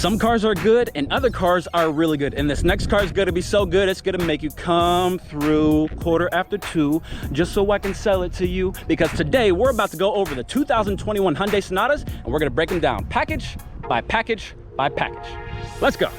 Some cars are good and other cars are really good. And this next car is gonna be so good, it's gonna make you come through 2:15 just so I can sell it to you. Because today we're about to go over the 2021 Hyundai Sonatas and we're gonna break them down package by package by package. Let's go.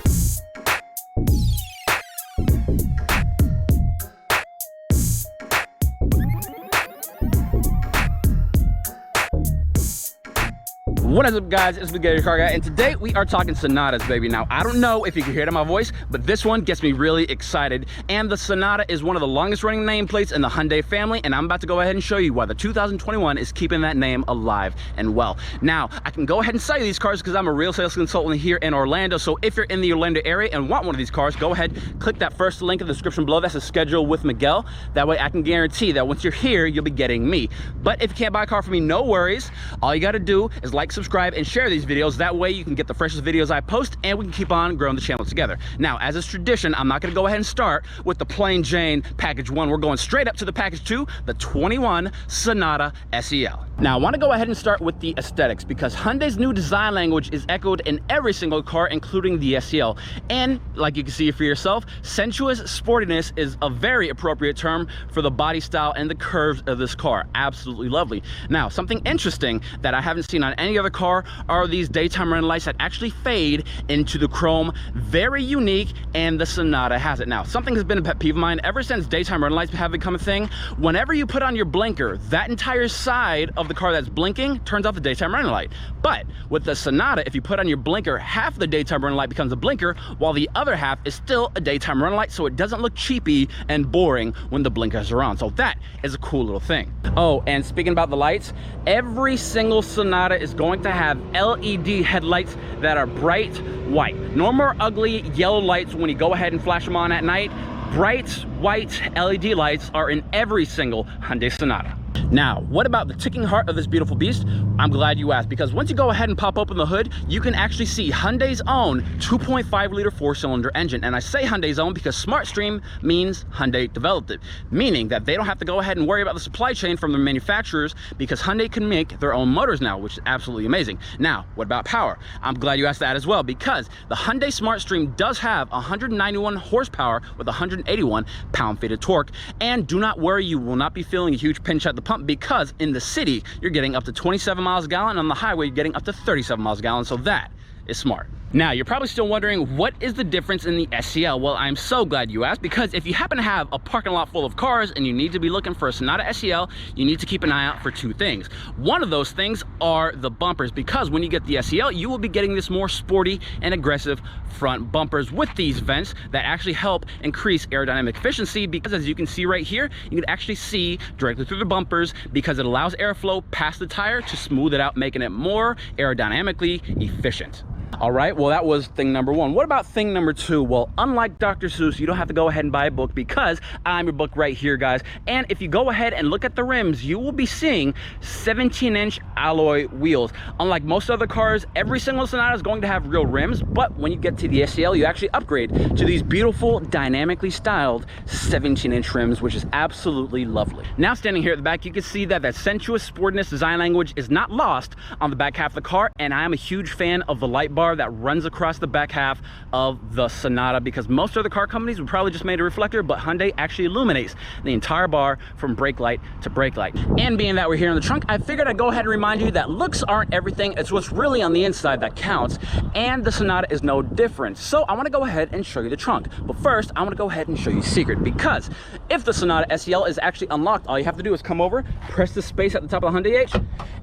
What is up, guys? It's Miguel, your car guy, and today we are talking Sonatas, baby. Now, I don't know if you can hear it in my voice, but this one gets me really excited. And the Sonata is one of the longest running nameplates in the Hyundai family, and I'm about to go ahead and show you why the 2021 is keeping that name alive and well. Now, I can go ahead and sell you these cars because I'm a real sales consultant here in Orlando. So if you're in the Orlando area and want one of these cars, go ahead, click that first link in the description below. That's a schedule with Miguel. That way I can guarantee that once you're here, you'll be getting me. But if you can't buy a car from me, no worries. All you got to do is like, subscribe, and share these videos. That way you can get the freshest videos I post and we can keep on growing the channel together. Now, as is tradition, I'm not going to go ahead and start with the plain Jane package 1. We're going straight up to the package 2, the 21 Sonata SEL. Now, I want to go ahead and start with the aesthetics because Hyundai's new design language is echoed in every single car, including the SEL. And like you can see for yourself, sensuous sportiness is a very appropriate term for the body style and the curves of this car. Absolutely lovely. Now, something interesting that I haven't seen on any other car are these daytime running lights that actually fade into the chrome. Very unique, and the Sonata has it. Now, something has been a pet peeve of mine ever since daytime running lights have become a thing. Whenever you put on your blinker, that entire side of the car that's blinking turns off the daytime running light. But with the Sonata, if you put on your blinker, half the daytime running light becomes a blinker, while the other half is still a daytime running light, so it doesn't look cheapy and boring when the blinkers are on. So that is a cool little thing. Oh, and speaking about the lights, every single Sonata is going to have LED headlights that are bright white. No more ugly yellow lights when you go ahead and flash them on at night. Bright white LED lights are in every single Hyundai Sonata. Now, what about the ticking heart of this beautiful beast? I'm glad you asked, because once you go ahead and pop open the hood, you can actually see Hyundai's own 2.5 liter 4-cylinder engine. And I say Hyundai's own because SmartStream means Hyundai developed it, meaning that they don't have to go ahead and worry about the supply chain from the manufacturers because Hyundai can make their own motors now, which is absolutely amazing. Now, what about power? I'm glad you asked that as well, because the Hyundai SmartStream does have 191 horsepower with 181 pound-feet of torque. And do not worry, you will not be feeling a huge pinch at the pump, because in the city you're getting up to 27 miles a gallon, on the highway you're getting up to 37 miles a gallon, so that is smart. Now, you're probably still wondering, what is the difference in the SEL? Well, I'm so glad you asked, because if you happen to have a parking lot full of cars and you need to be looking for a Sonata SEL, you need to keep an eye out for two things. One of those things are the bumpers, because when you get the SEL, you will be getting this more sporty and aggressive front bumpers with these vents that actually help increase aerodynamic efficiency, because as you can see right here, you can actually see directly through the bumpers because it allows airflow past the tire to smooth it out, making it more aerodynamically efficient. All right, well, that was thing number one. What about thing number two? Well, unlike Dr. Seuss, you don't have to go ahead and buy a book, because I'm your book right here, guys. And if you go ahead and look at the rims, you will be seeing 17-inch alloy wheels. Unlike most other cars, every single Sonata is going to have real rims, but when you get to the SEL, you actually upgrade to these beautiful, dynamically styled 17-inch rims, which is absolutely lovely. Now, standing here at the back, you can see that that sensuous sportiness design language is not lost on the back half of the car, and I am a huge fan of the light bar that runs across the back half of the Sonata, because most other car companies would probably just made a reflector, but Hyundai actually illuminates the entire bar from brake light to brake light. And being that we're here in the trunk, I figured I'd go ahead and remind you that looks aren't everything. It's what's really on the inside that counts, and the Sonata is no different. So I want to go ahead and show you the trunk, but first I want to go ahead and show you a secret, because if the Sonata SEL is actually unlocked, all you have to do is come over, press the space at the top of the Hyundai H,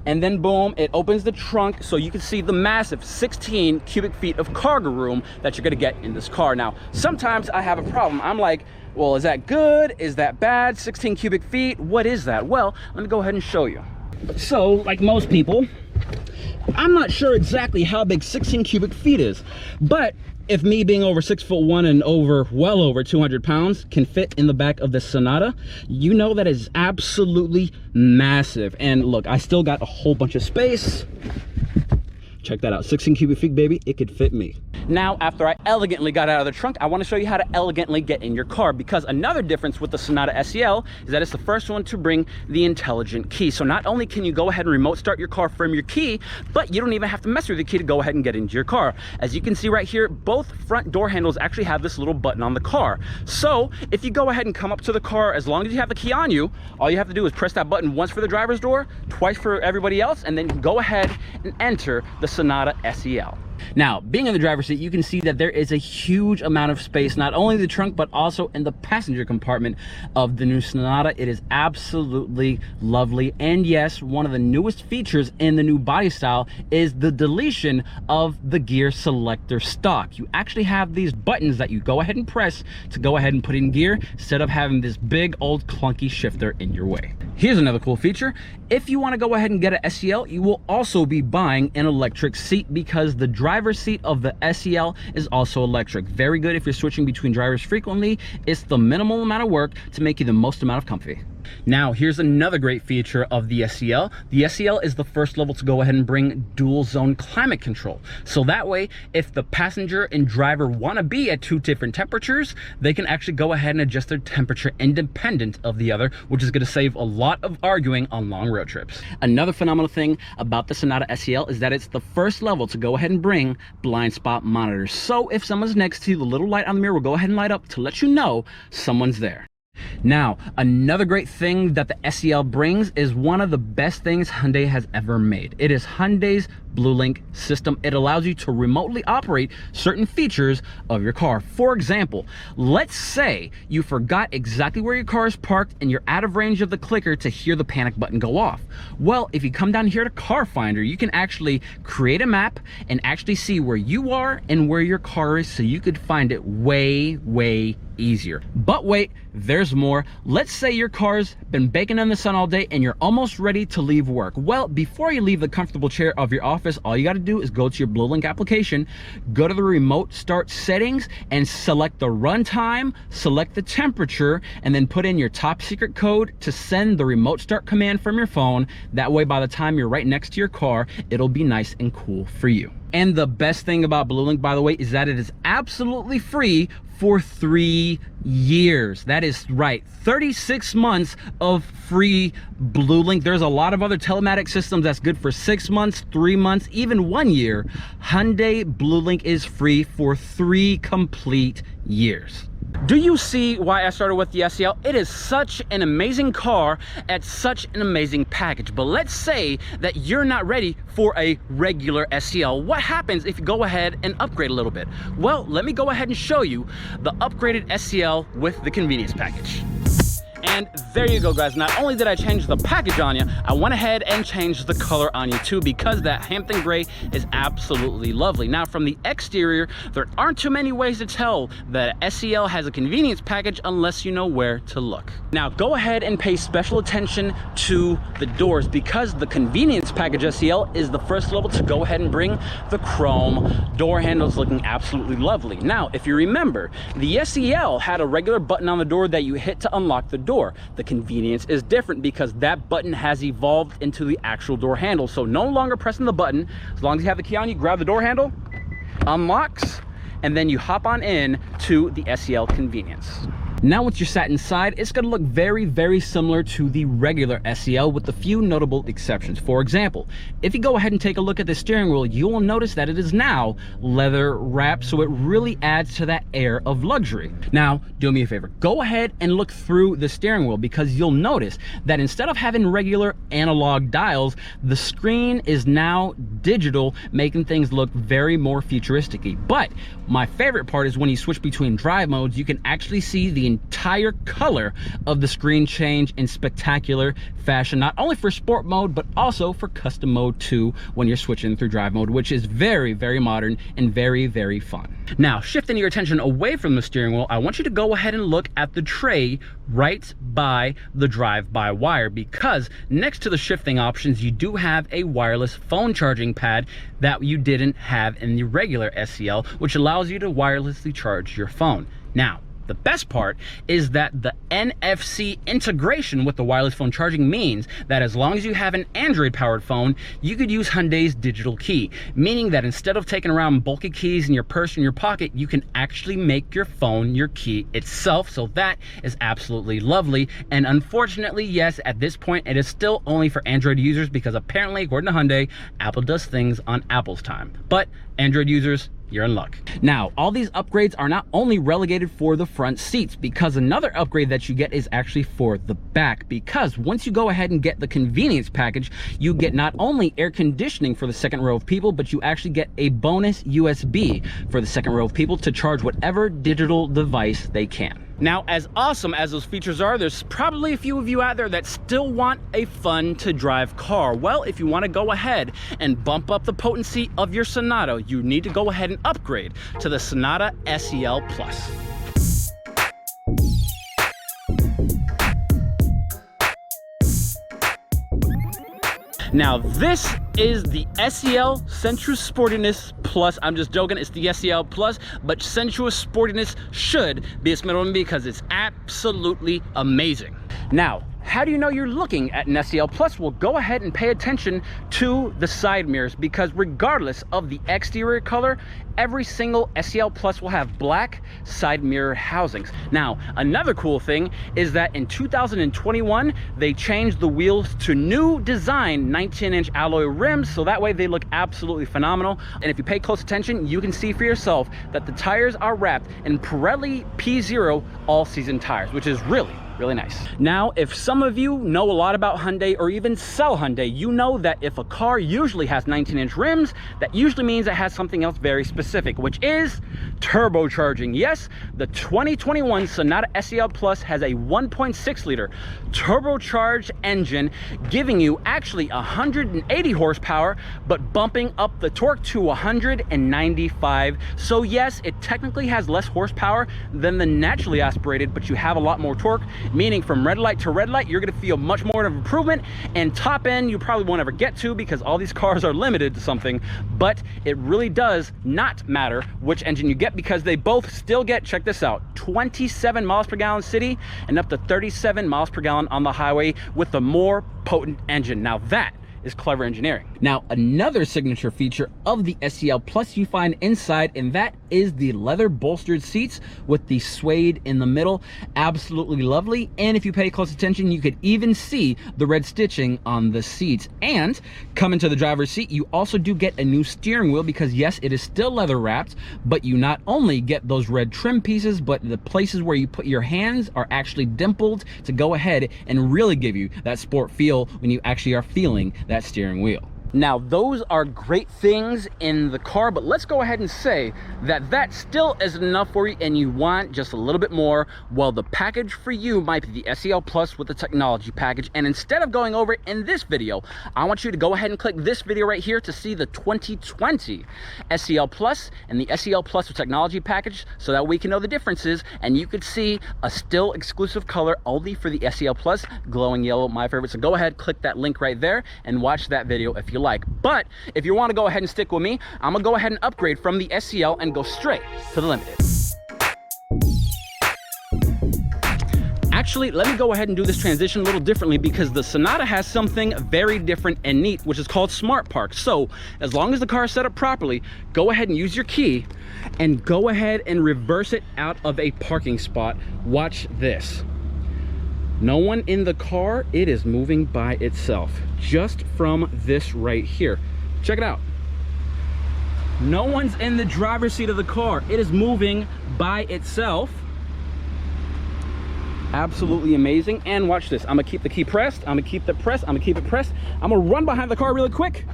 and then boom, it opens the trunk so you can see the massive 16 cubic feet of cargo room that you're gonna get in this car. Now, sometimes I have a problem. I'm like, well, is that good? Is that bad? 16 cubic feet, what is that? Well, let me go ahead and show you. So, like most people, I'm not sure exactly how big 16 cubic feet is, but if me being over 6'1" and well over 200 pounds can fit in the back of the Sonata, you know that is absolutely massive. And look, I still got a whole bunch of space Check that out, 16 cubic feet, baby, it could fit me. Now, after I elegantly got out of the trunk, I want to show you how to elegantly get in your car, because another difference with the Sonata SEL is that it's the first one to bring the intelligent key. So not only can you go ahead and remote start your car from your key, but you don't even have to mess with the key to go ahead and get into your car. As you can see right here, both front door handles actually have this little button on the car. So if you go ahead and come up to the car, as long as you have the key on you, all you have to do is press that button once for the driver's door, twice for everybody else, and then go ahead and enter the Sonata SEL. Now, being in the driver's seat, you can see that there is a huge amount of space, not only in the trunk, but also in the passenger compartment of the new Sonata. It is absolutely lovely. And yes, one of the newest features in the new body style is the deletion of the gear selector stock. You actually have these buttons that you go ahead and press to go ahead and put in gear, instead of having this big old clunky shifter in your way. Here's another cool feature. If you want to go ahead and get an SEL, you will also be buying an electric seat, because the driver's seat of the SEL is also electric. Very good if you're switching between drivers frequently. It's the minimal amount of work to make you the most amount of comfy. Now, here's another great feature of the SEL. The SEL is the first level to go ahead and bring dual zone climate control. So that way, if the passenger and driver want to be at two different temperatures, they can actually go ahead and adjust their temperature independent of the other, which is going to save a lot of arguing on long road trips. Another phenomenal thing about the Sonata SEL is that it's the first level to go ahead and bring blind spot monitors. So if someone's next to you, the little light on the mirror will go ahead and light up to let you know someone's there. Now, another great thing that the SEL brings is one of the best things Hyundai has ever made. It is Hyundai's BlueLink system. It allows you to remotely operate certain features of your car. For example, let's say you forgot exactly where your car is parked and you're out of range of the clicker to hear the panic button go off. Well, if you come down here to Car Finder, you can actually create a map and actually see where you are and where your car is, so you could find it way easier. But wait, there's more. Let's say your car's been baking in the sun all day and you're almost ready to leave work. Well, before you leave the comfortable chair of your office, all you got to do is go to your BlueLink application, go to the remote start settings, and select the runtime, select the temperature, and then put in your top secret code to send the remote start command from your phone. That way, by the time you're right next to your car, it'll be nice and cool for you. And the best thing about BlueLink, by the way, is that it is absolutely free for 3 years. That is right, 36 months of free BlueLink. There's a lot of other telematic systems that's good for 6 months, 3 months, even 1 year. Hyundai BlueLink is free for 3 complete years. Do you see why I started with the SEL? It is such an amazing car at such an amazing package. But let's say that you're not ready for a regular SEL. What happens if you go ahead and upgrade a little bit? Well, let me go ahead and show you the upgraded SEL with the convenience package. And there you go, guys. Not only did I change the package on you, I went ahead and changed the color on you too, because that Hampton gray is absolutely lovely. Now, from the exterior, there aren't too many ways to tell that SEL has a convenience package unless you know where to look. Now, go ahead and pay special attention to the doors, because the convenience package SEL is the first level to go ahead and bring the chrome door handles, looking absolutely lovely. Now, if you remember, the SEL had a regular button on the door that you hit to unlock the door. The convenience is different because that button has evolved into the actual door handle. So no longer pressing the button, as long as you have the key on you, grab the door handle, unlocks, and then you hop on in to the SEL convenience. Now once you're sat inside, it's going to look very similar to the regular SEL with a few notable exceptions. For example, if you go ahead and take a look at the steering wheel, you will notice that it is now leather wrapped, so it really adds to that air of luxury. Now, do me a favor, go ahead and look through the steering wheel, because you'll notice that instead of having regular analog dials, the screen is now digital, making things look very more futuristic-y. But my favorite part is when you switch between drive modes, you can actually see the entire color of the screen change in spectacular fashion, not only for sport mode, but also for custom mode too, when you're switching through drive mode, which is very modern and very fun. Now, shifting your attention away from the steering wheel, I want you to go ahead and look at the tray right by the drive-by-wire, because next to the shifting options, you do have a wireless phone charging pad that you didn't have in the regular SEL, which allows you to wirelessly charge your phone. Now, The best part is that the NFC integration with the wireless phone charging means that as long as you have an Android-powered phone, you could use Hyundai's digital key, meaning that instead of taking around bulky keys in your purse or in your pocket, you can actually make your phone your key itself. So that is absolutely lovely. And unfortunately, yes, at this point, it is still only for Android users because apparently, according to Hyundai, Apple does things on Apple's time. But Android users, you're in luck. Now, all these upgrades are not only relegated for the front seats, because another upgrade that you get is actually for the back, because once you go ahead and get the convenience package, you get not only air conditioning for the second row of people, but you actually get a bonus USB for the second row of people to charge whatever digital device they can. Now, as awesome as those features are, there's probably a few of you out there that still want a fun to drive car. Well, if you want to go ahead and bump up the potency of your Sonata, you need to go ahead and upgrade to the Sonata SEL Plus. Now, this is the SEL Sensuous Sportiness Plus. I'm just joking, it's the SEL Plus, but Sensuous Sportiness should be its middle name because it's absolutely amazing. Now, how do you know you're looking at an SEL Plus? Well, go ahead and pay attention to the side mirrors, because regardless of the exterior color, every single SEL Plus will have black side mirror housings. Now, another cool thing is that in 2021, they changed the wheels to new design 19-inch alloy rims, so that way they look absolutely phenomenal. And if you pay close attention, you can see for yourself that the tires are wrapped in Pirelli P0 all-season tires, which is really nice. Now, if some of you know a lot about Hyundai or even sell Hyundai, you know that if a car usually has 19-inch rims, that usually means it has something else very specific, which is turbocharging. Yes, the 2021 Sonata SEL Plus has a 1.6 liter turbocharged engine, giving you actually 180 horsepower, but bumping up the torque to 195. So yes, it technically has less horsepower than the naturally aspirated, but you have a lot more torque, meaning from red light to red light, you're gonna feel much more of an improvement. And top end, you probably won't ever get to, because all these cars are limited to something, but it really does not matter which engine you get, because they both still get, check this out, 27 miles per gallon city and up to 37 miles per gallon on the highway with the more potent engine. Now that is clever engineering. Now, another signature feature of the SEL Plus you find inside, and that is the leather bolstered seats with the suede in the middle. Absolutely lovely. And if you pay close attention, you could even see the red stitching on the seats. And coming to the driver's seat, you also do get a new steering wheel, because yes, it is still leather wrapped, but you not only get those red trim pieces, but the places where you put your hands are actually dimpled to go ahead and really give you that sport feel when you actually are feeling that steering wheel. Now, those are great things in the car, but let's go ahead and say that that still isn't enough for you and you want just a little bit more. Well, the package for you might be the SEL Plus with the technology package. And instead of going over it in this video, I want you to go ahead and click this video right here to see the 2020 SEL Plus and the SEL Plus with technology package, so that we can know the differences and you could see a still exclusive color only for the SEL Plus, glowing yellow, my favorite. So go ahead, click that link right there and watch that video if you like. But if you want to go ahead and stick with me, I'm gonna go ahead and upgrade from the SEL and go straight to the Limited. Actually, let me go ahead and do this transition a little differently, because the Sonata has something very different and neat, which is called Smart Park. So as long as the car is set up properly, go ahead and use your key and go ahead and reverse it out of a parking spot. Watch this. No one in the car, it is moving by itself, just from this right here. Check it out. No one's in the driver's seat of the car. It is moving by itself. Absolutely amazing. And watch this. I'm gonna keep the key pressed. I'm gonna keep it pressed. I'm gonna keep it pressed. I'm gonna run behind the car really quick.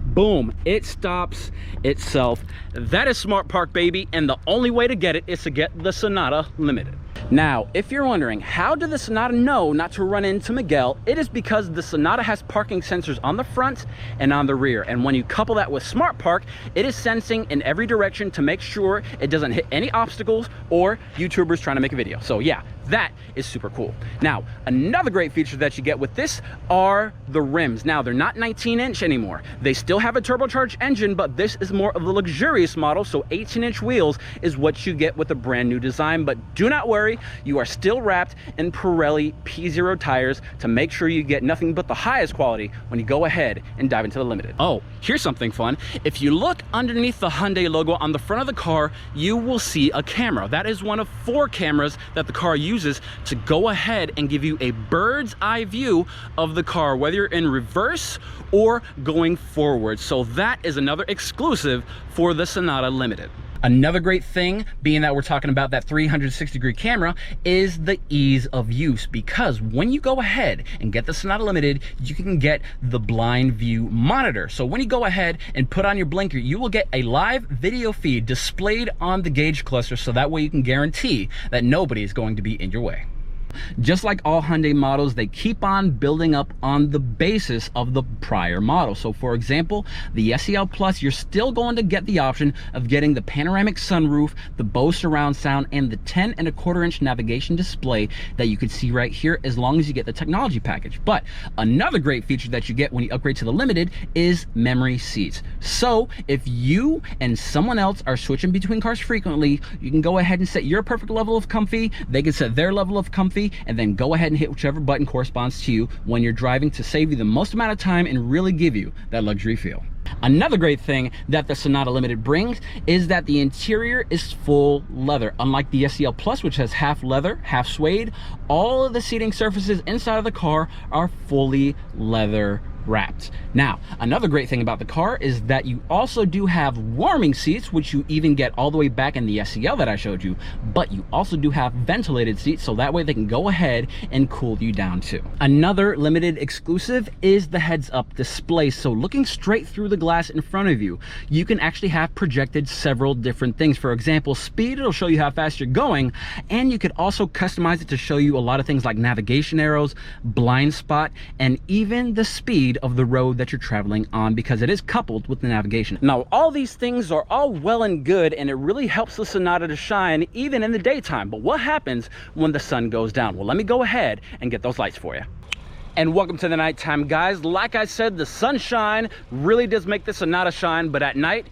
Boom, it stops itself. That is Smart Park, baby, and the only way to get it is to get the Sonata Limited. Now, if you're wondering, how did the Sonata know not to run into Miguel? It is because the Sonata has parking sensors on the front and on the rear. And when you couple that with Smart Park, it is sensing in every direction to make sure it doesn't hit any obstacles or YouTubers trying to make a video. So yeah, that is super cool. Now, another great feature that you get with this are the rims. Now, they're not 19-inch anymore. They still have a turbocharged engine, but this is more of the luxurious model, so 18-inch wheels is what you get with a brand new design. But do not worry, you are still wrapped in Pirelli P0 tires to make sure you get nothing but the highest quality when you go ahead and dive into the Limited. Oh, here's something fun. If you look underneath the Hyundai logo on the front of the car, you will see a camera. That is one of 4 cameras that the car uses to go ahead and give you a bird's eye view of the car, whether you're in reverse or going forward. So that is another exclusive for the Sonata Limited. Another great thing, being that we're talking about that 360-degree camera, is the ease of use, because when you go ahead and get the Sonata Limited, you can get the blind view monitor. So when you go ahead and put on your blinker, you will get a live video feed displayed on the gauge cluster, so that way you can guarantee that nobody is going to be in your way. Just like all Hyundai models, they keep on building up on the basis of the prior model. So for example, the SEL Plus, you're still going to get the option of getting the panoramic sunroof, the Bose surround sound, and the 10.25-inch navigation display that you can see right here, as long as you get the technology package. But another great feature that you get when you upgrade to the Limited is memory seats. So if you and someone else are switching between cars frequently, you can go ahead and set your perfect level of comfy, they can set their level of comfy, and then go ahead and hit whichever button corresponds to you when you're driving to save you the most amount of time and really give you that luxury feel. Another great thing that the Sonata Limited brings is that the interior is full leather. Unlike the SEL Plus, which has half leather, half suede, all of the seating surfaces inside of the car are fully leather wrapped. Now, another great thing about the car is that you also do have warming seats, which you even get all the way back in the SEL that I showed you, but you also do have ventilated seats, so that way they can go ahead and cool you down too. Another Limited exclusive is the heads-up display. So looking straight through the glass in front of you, you can actually have projected several different things. For example, speed, it'll show you how fast you're going, and you could also customize it to show you a lot of things like navigation arrows, blind spot, and even the speed of the road that you're traveling on, because it is coupled with the navigation. Now, all these things are all well and good, and it really helps the Sonata to shine even in the daytime. But what happens when the sun goes down? Well, let me go ahead and get those lights for you. And welcome to the nighttime, guys. Like I said, the sunshine really does make the Sonata shine, but at night,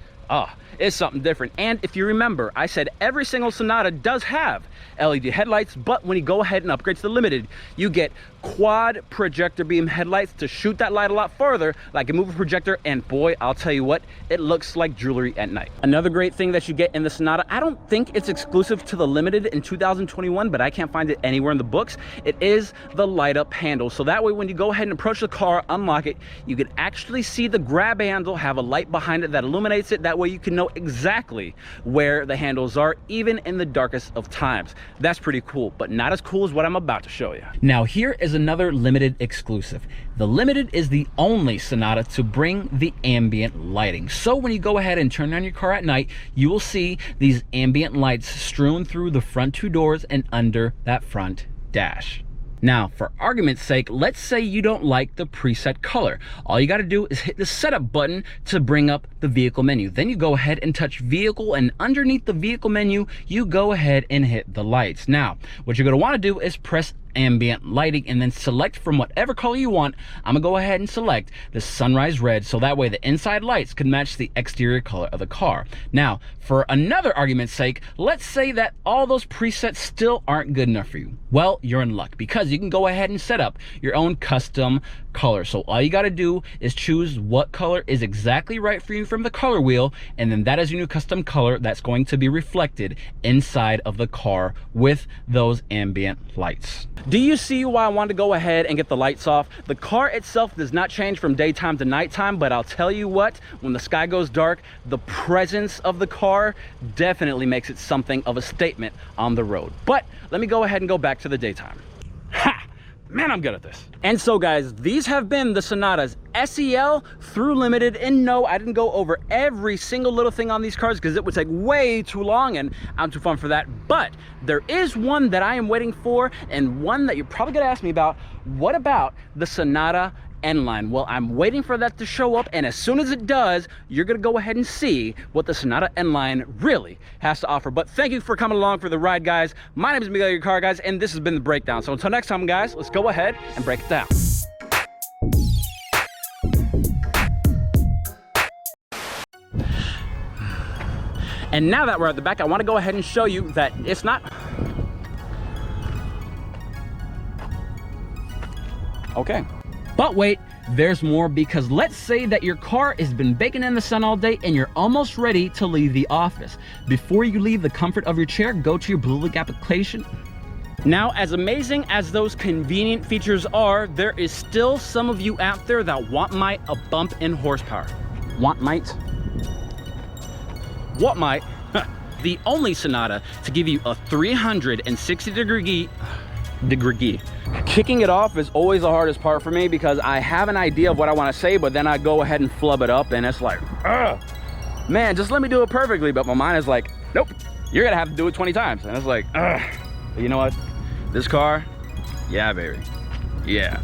it's something different. And if you remember, I said every single Sonata does have LED headlights, but when you go ahead and upgrade to the Limited, you get quad projector beam headlights to shoot that light a lot farther, like a moving projector, and boy, I'll tell you what, it looks like jewelry at night. Another great thing that you get in the Sonata, I don't think it's exclusive to the Limited in 2021, but I can't find it anywhere in the books. It is the light up handle. So that way, when you go ahead and approach the car, unlock it, you can actually see the grab handle have a light behind it that illuminates it. That way you can know exactly where the handles are, even in the darkest of times. That's pretty cool, but not as cool as what I'm about to show you. Now, here is another Limited exclusive. The Limited is the only Sonata to bring the ambient lighting. So when you go ahead and turn on your car at night, you will see these ambient lights strewn through the front 2 doors and under that front dash. Now, for argument's sake, let's say you don't like the preset color. All you got to do is hit the setup button to bring up the vehicle menu. Then you go ahead and touch vehicle, and underneath the vehicle menu, you go ahead and hit the lights. Now, what you're going to want to do is press ambient lighting and then select from whatever color you want. I'm gonna go ahead and select the sunrise red, so that way the inside lights can match the exterior color of the car. Now, for another argument's sake, let's say that all those presets still aren't good enough for you. Well, you're in luck, because you can go ahead and set up your own custom color. So all you got to do is choose what color is exactly right for you from the color wheel, and then that is your new custom color that's going to be reflected inside of the car with those ambient lights. Do you see why I wanted to go ahead and get the lights off? The car itself does not change from daytime to nighttime, but I'll tell you what, when the sky goes dark, the presence of the car definitely makes it something of a statement on the road. But let me go ahead and go back to the daytime. Ha! Man, I'm good at this. And so guys, these have been the Sonatas SEL through Limited. And no, I didn't go over every single little thing on these cars because it would take way too long and I'm too fun for that. But there is one that I am waiting for, and one that you're probably gonna ask me about. What about the Sonata N line. Well, I'm waiting for that to show up, and as soon as it does, you're gonna go ahead and see what the Sonata N line really has to offer. But thank you for coming along for the ride, guys. My name is Miguel, your car guys, and this has been the breakdown. So until next time, guys, let's go ahead and break it down. And now that we're at the back, I want to go ahead and show you that it's not... Okay. But wait, there's more, because let's say that your car has been baking in the sun all day and you're almost ready to leave the office. Before you leave the comfort of your chair, go to your Blue Link application. Now, as amazing as those convenient features are, there is still some of you out there that want a bump in horsepower. What might? The only Sonata to give you a 360-degree. Kicking it off is always the hardest part for me, because I have an idea of what I want to say, but then I go ahead and flub it up, and it's like, ugh. Man, just let me do it perfectly. But my mind is like, nope, you're gonna have to do it 20 times. And it's like, ugh. But you know what? This car, yeah, baby, yeah.